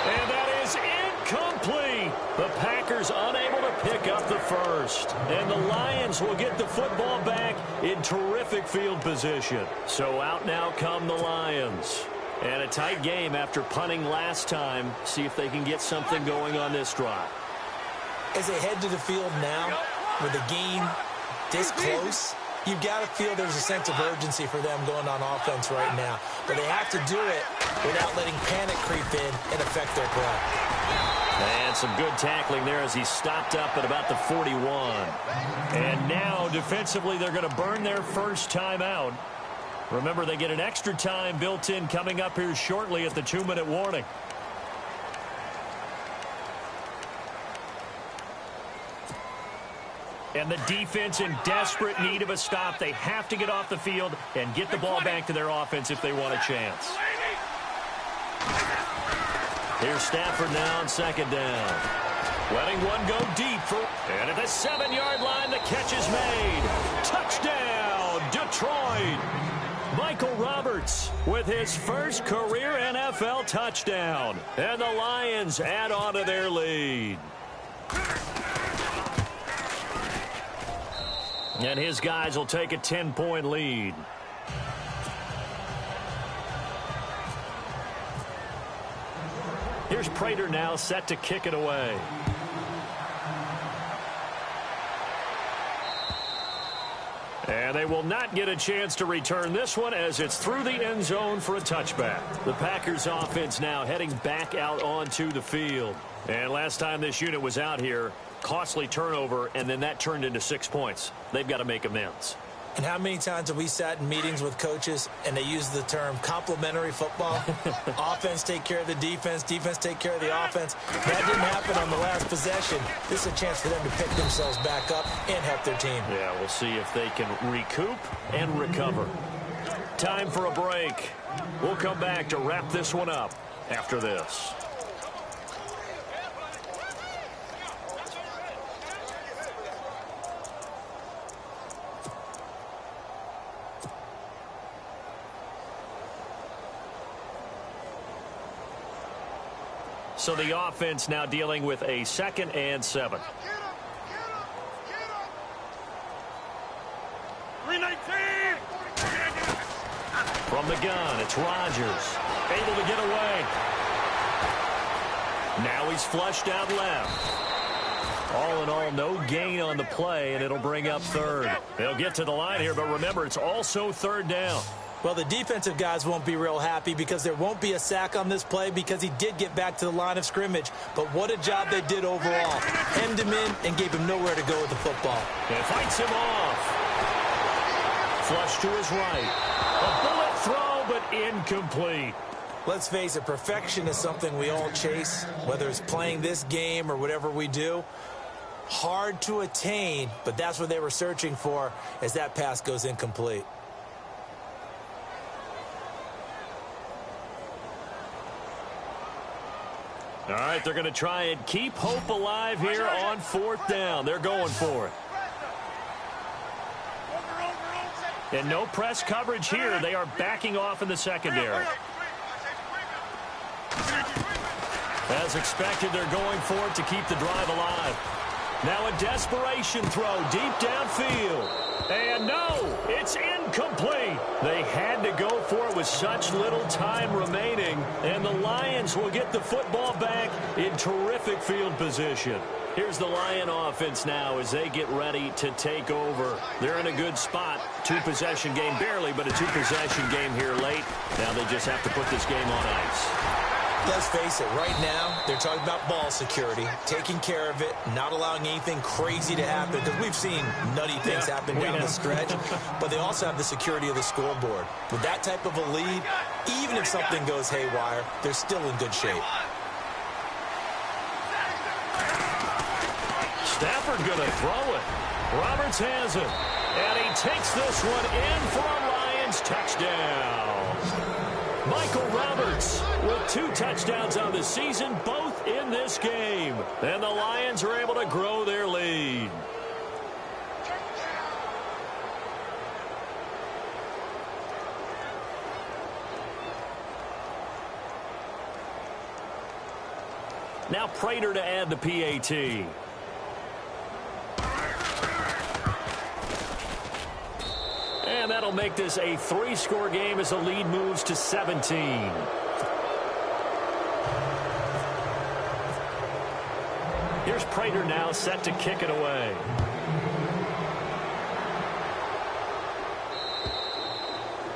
And that is incomplete. The Packers unable to pick up the first. And the Lions will get the football back in terrific field position. So out now come the Lions. And a tight game after punting last time. See if they can get something going on this drive. As they head to the field now, with the game this close, you've got to feel there's a sense of urgency for them going on offense right now. But they have to do it without letting panic creep in and affect their play. And some good tackling there as he stopped up at about the 41. And now, defensively, they're going to burn their first timeout. Remember, they get an extra time built in coming up here shortly at the 2-minute warning. And the defense in desperate need of a stop. They have to get off the field and get the ball back to their offense if they want a chance. Here's Stafford now on 2nd down. Letting one go deep. And at the 7-yard line, the catch is made. Touchdown, Detroit. Michael Roberts with his first career NFL touchdown. And the Lions add on to their lead. And his guys will take a 10-point lead. Here's Prater now set to kick it away. And they will not get a chance to return this one as it's through the end zone for a touchback. The Packers offense now heading back out onto the field. And last time this unit was out here, costly turnover, and then that turned into 6 points. They've got to make amends. And how many times have we sat in meetings with coaches and they use the term complementary football? Offense take care of the defense, defense take care of the offense. That didn't happen on the last possession. This is a chance for them to pick themselves back up and help their team. Yeah, we'll see if they can recoup and recover. Time for a break. We'll come back to wrap this one up after this. So the offense now dealing with a 2nd and 7. 319! From the gun, it's Rodgers. Able to get away. Now he's flushed out left. All in all, no gain on the play, and it'll bring up 3rd. They'll get to the line here, but remember, it's also 3rd down. Well, the defensive guys won't be real happy because there won't be a sack on this play because he did get back to the line of scrimmage. But what a job they did overall. Hemmed him in and gave him nowhere to go with the football. And fights him off. Flush to his right. A bullet throw, but incomplete. Let's face it, perfection is something we all chase, whether it's playing this game or whatever we do. Hard to attain, but that's what they were searching for as that pass goes incomplete. All right, they're going to try and keep hope alive here on 4th down. They're going for it. And no press coverage here. They are backing off in the secondary. As expected, they're going for it to keep the drive alive. Now a desperation throw deep downfield. And no, it's incomplete. They had to go for it with such little time remaining, and the Lions will get the football back in terrific field position. Here's the Lion offense now as they get ready to take over. They're in a good spot. Two-possession game, barely, but a two-possession game here late. Now they just have to put this game on ice. Let's face it, right now, they're talking about ball security, taking care of it, not allowing anything crazy to happen, because we've seen nutty things happen down the stretch, but they also have the security of the scoreboard. With that type of a lead, even if something goes haywire, they're still in good shape. Stafford going to throw it. Roberts has it, and he takes this one in for a Lions touchdown. Michael Roberts with 2 touchdowns on the season, both in this game. And the Lions are able to grow their lead. Now Prater to add the PAT. And that'll make this a 3-score game as the lead moves to 17. Here's Prater now set to kick it away.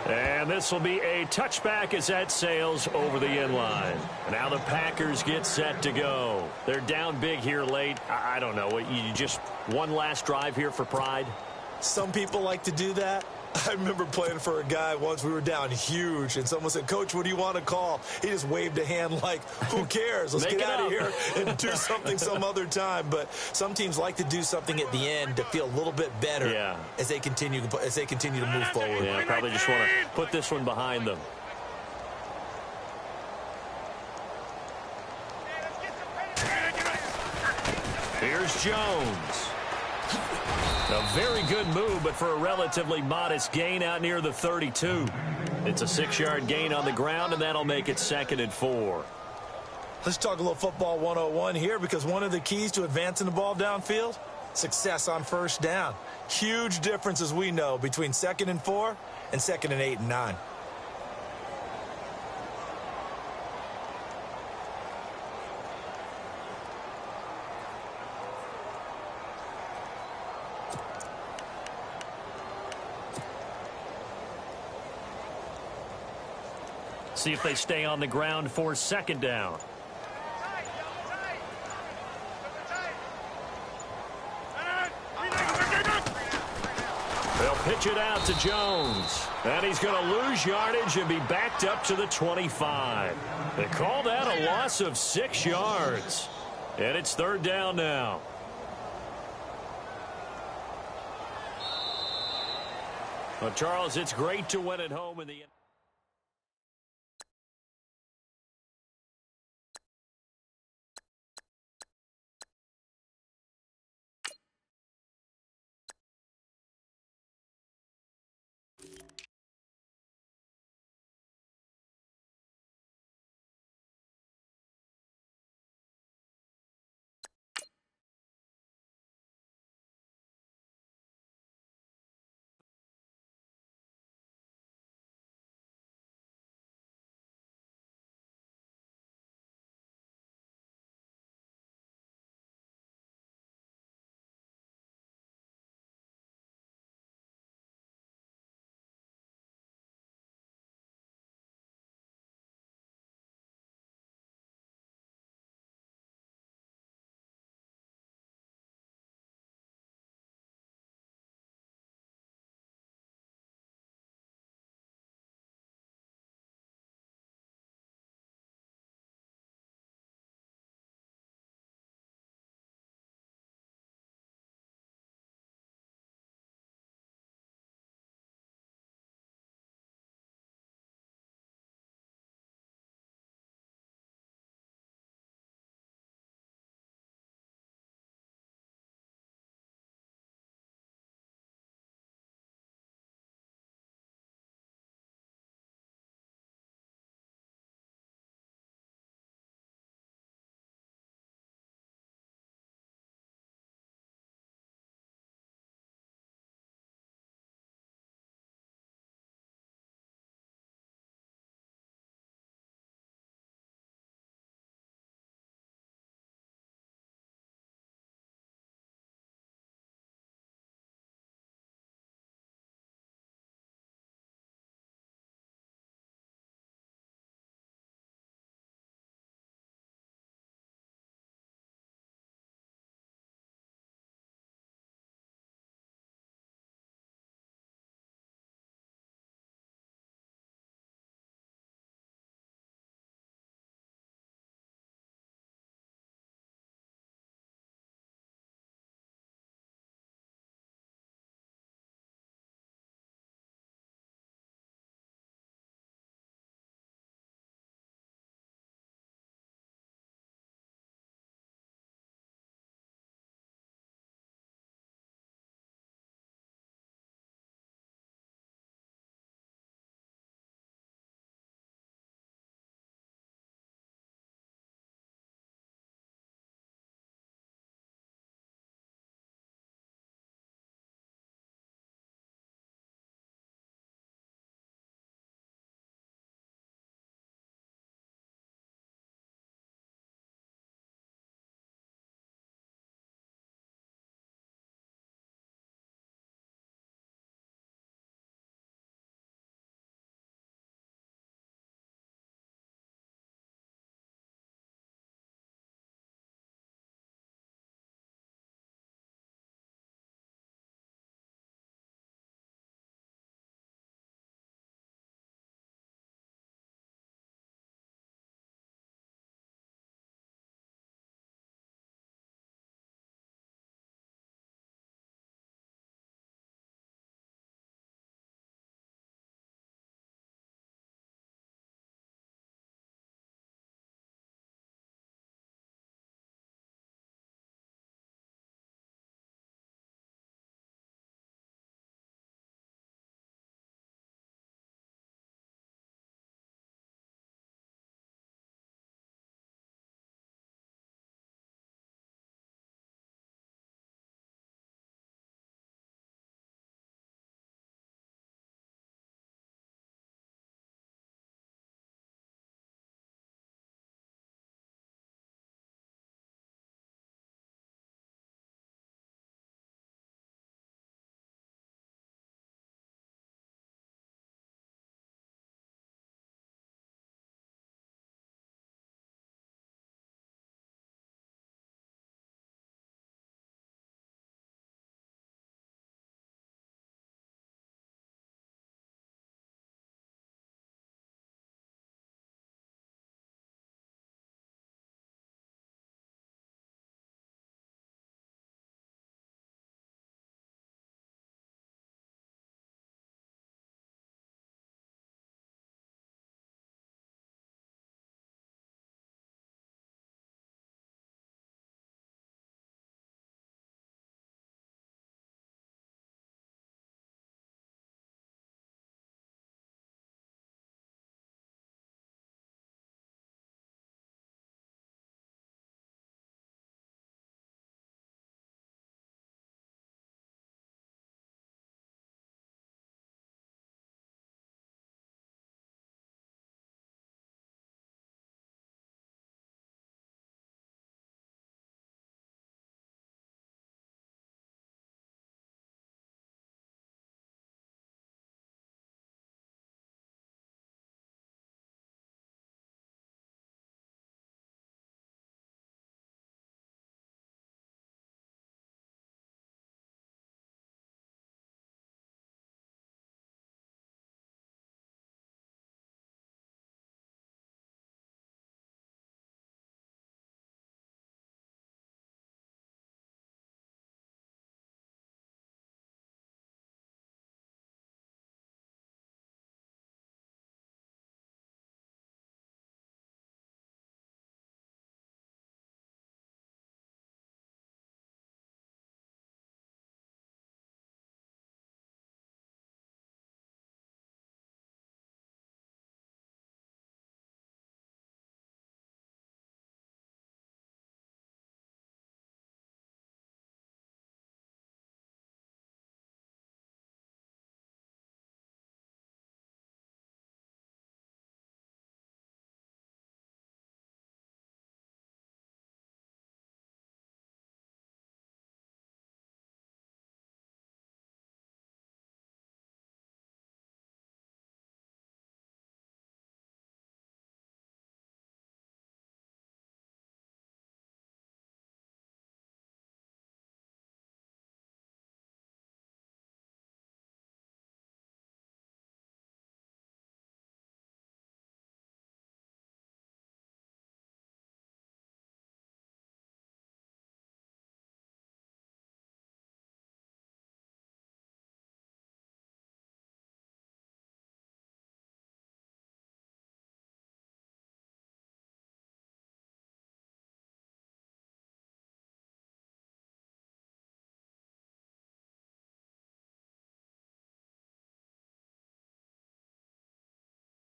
And this will be a touchback as that sails over the inline. Now the Packers get set to go. They're down big here late. I don't know. You just one last drive here for pride? Some people like to do that. I remember playing for a guy once. We were down huge, and someone said, "Coach, what do you want to call?" He just waved a hand like, who cares? Let's get out of here and do something some other time. But some teams like to do something at the end to feel a little bit better as they continue to move forward. Yeah, probably just want to put this one behind them. Here's Jones. A very good move, but for a relatively modest gain out near the 32. It's a 6-yard gain on the ground, and that'll make it 2nd and 4. Let's talk a little football 101 here, because one of the keys to advancing the ball downfield, success on first down. Huge difference, as we know, between 2nd and 4 and 2nd and 8 and 9. See if they stay on the ground for 2nd down. They'll pitch it out to Jones. And he's going to lose yardage and be backed up to the 25. They call that a loss of 6 yards. And it's 3rd down now. Well, Charles, it's great to win at home in the